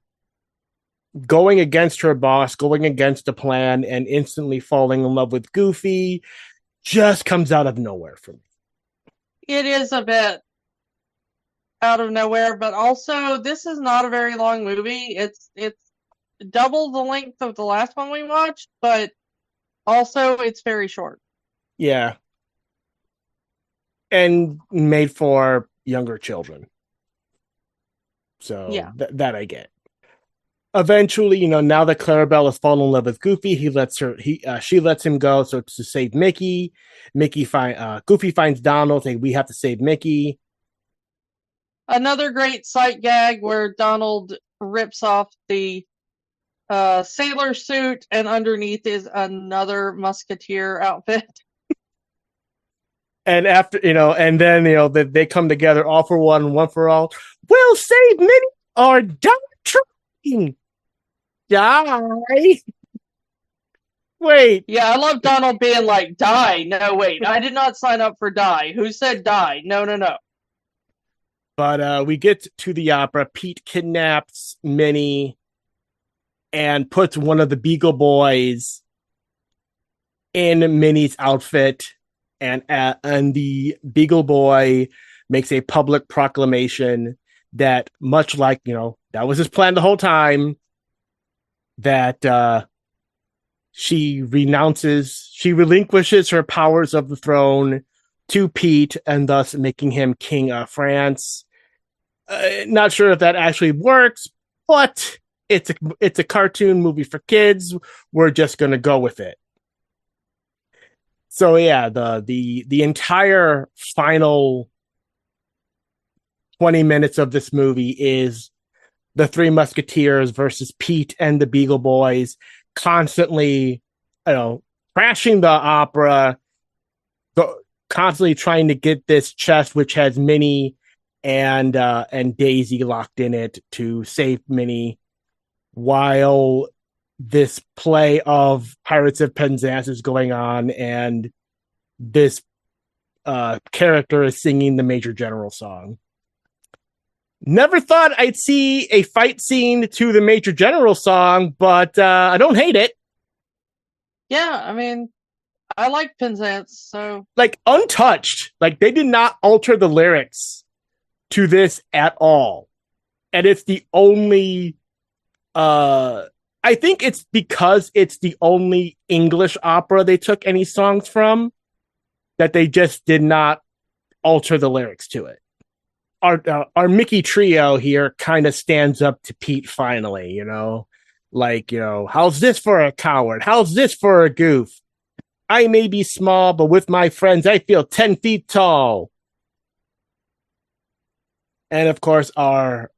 Speaker 1: going against her boss, going against the plan, and instantly falling in love with Goofy just comes out of nowhere for me.
Speaker 2: It is a bit out of nowhere, but also this is not a very long movie. It's double the length of the last one we watched, but also it's very short.
Speaker 1: Yeah. And made for younger children. So
Speaker 2: Yeah.
Speaker 1: that I get. Eventually, now that Clarabelle has fallen in love with Goofy, she lets him go. So to save Mickey, Goofy finds Donald, saying we have to save Mickey.
Speaker 2: Another great sight gag where Donald rips off the sailor suit and underneath is another musketeer outfit.
Speaker 1: And after, and then, they come together, all for one for all. We'll save Minnie or die trying. Die. Wait.
Speaker 2: Yeah, I love Donald being like, die. No, wait, I did not sign up for die. Who said die? No.
Speaker 1: But we get to the opera. Pete kidnaps Minnie and puts one of the Beagle Boys in Minnie's outfit. And the Beagle Boy makes a public proclamation that, much like, that was his plan the whole time, that she relinquishes her powers of the throne to Pete, and thus making him king of France. Not sure if that actually works, but it's a cartoon movie for kids. We're just gonna go with it. So yeah, the entire final 20 minutes of this movie is the Three Musketeers versus Pete and the Beagle Boys, constantly, crashing the opera, constantly trying to get this chest, which has Minnie and Daisy locked in it, to save Minnie, while this play of Pirates of Penzance is going on, and this character is singing the Major General song. Never thought I'd see a fight scene to the Major General song, but I don't hate it.
Speaker 2: Yeah, I mean, I like Penzance, so
Speaker 1: like, untouched. Like, they did not alter the lyrics to this at all. And it's the only I think it's because it's the only English opera they took any songs from that they just did not alter the lyrics to it. Our Mickey trio here kind of stands up to Pete finally, how's this for a coward? How's this for a goof? I may be small, but with my friends, I feel 10 feet tall. And of course, our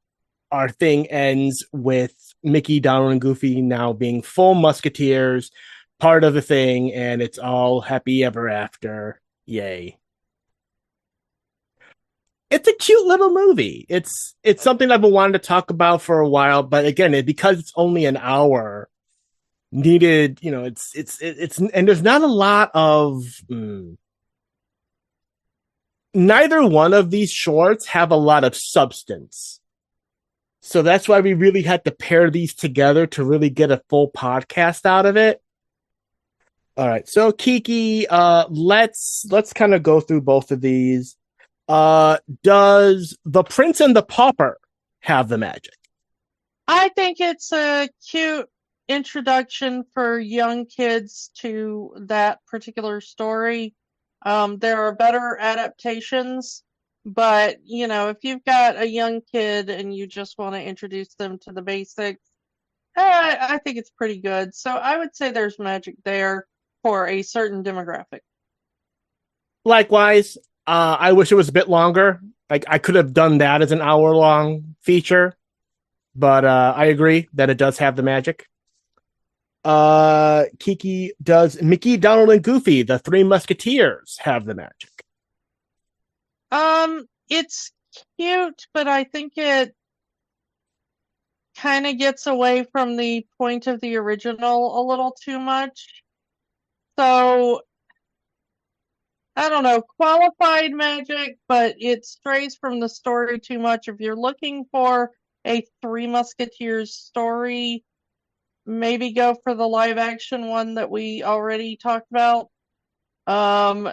Speaker 1: thing ends with Mickey, Donald, and Goofy now being full Musketeers, part of the thing, and it's all happy ever after. Yay. It's a cute little movie. It's something I've been wanting to talk about for a while, but again, because it's only an hour, needed, it's and there's not a lot of neither one of these shorts have a lot of substance. So that's why we really had to pair these together to really get a full podcast out of it. All right. So Kiki, let's kind of go through both of these. Does The Prince and the Pauper have the magic?
Speaker 2: I think it's a cute introduction for young kids to that particular story. There are better adaptations, but if you've got a young kid and you just want to introduce them to the basics, I think it's pretty good. So I would say there's magic there for a certain demographic.
Speaker 1: Likewise, I wish it was a bit longer. Like I could have done that as an hour-long feature, but I agree that it does have the magic. Kiki, does Mickey, Donald, and Goofy, the Three Musketeers, have the magic?
Speaker 2: It's cute, but I think it kind of gets away from the point of the original a little too much. So I don't know, qualified magic, but it strays from the story too much. If you're looking for a Three Musketeers story, maybe go for the live action one that we already talked about.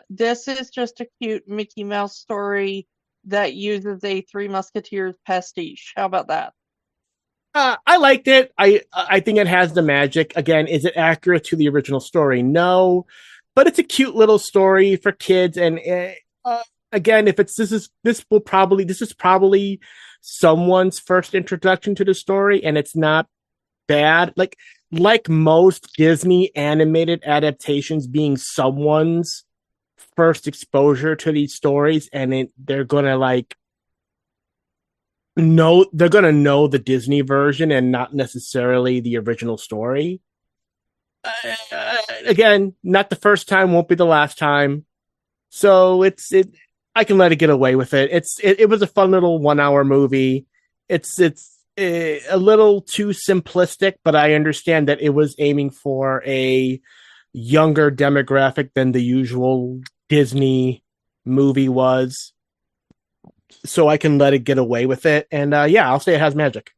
Speaker 2: This is just a cute Mickey Mouse story that uses a Three Musketeers pastiche. How about that?
Speaker 1: I liked it. I think it has the magic. Again, is it accurate to the original story? No, but it's a cute little story for kids. And again, if this is probably someone's first introduction to the story, and it's not bad. Like most Disney animated adaptations, being someone's first exposure to these stories, and they're gonna know the Disney version and not necessarily the original story. Again, not the first time, won't be the last time. So I can let it get away with it. It was a fun little 1 hour movie. It's a little too simplistic, but I understand that it was aiming for a younger demographic than the usual Disney movie was. So I can let it get away with it. And I'll say it has magic.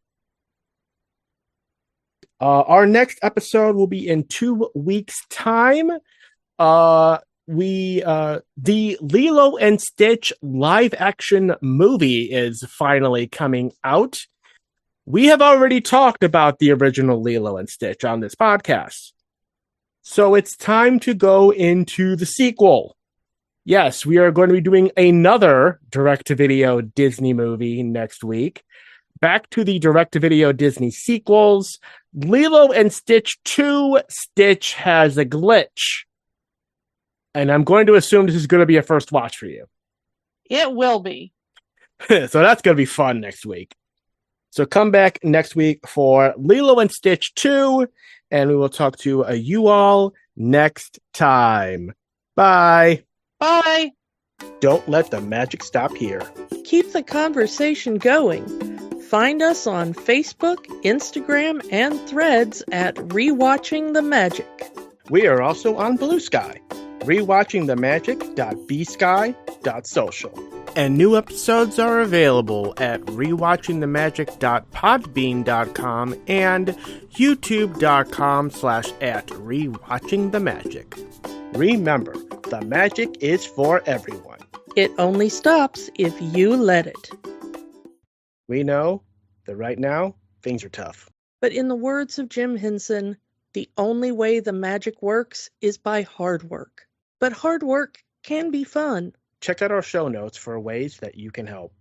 Speaker 1: Our next episode will be in 2 weeks' time. The Lilo and Stitch live action movie is finally coming out. We have already talked about the original Lilo and Stitch on this podcast. So it's time to go into the sequel. Yes, we are going to be doing another direct-to-video Disney movie next week. Back to the direct-to-video Disney sequels. Lilo and Stitch 2, Stitch Has a Glitch. And I'm going to assume this is going to be a first watch for you.
Speaker 2: It will be.
Speaker 1: So that's going to be fun next week. So come back next week for Lilo and Stitch 2, and we will talk to you all next time. Bye.
Speaker 2: Bye.
Speaker 1: Don't let the magic stop here.
Speaker 2: Keep the conversation going. Find us on Facebook, Instagram, and Threads at Rewatching the Magic.
Speaker 1: We are also on Blue Sky, rewatchingthemagic.bsky.social. And new episodes are available at rewatchingthemagic.podbean.com and youtube.com/@rewatchingthemagic. Remember, the magic is for everyone.
Speaker 2: It only stops if you let it.
Speaker 1: We know that right now things are tough.
Speaker 3: But in the words of Jim Henson, the only way the magic works is by hard work. But hard work can be fun.
Speaker 1: Check out our show notes for ways that you can help.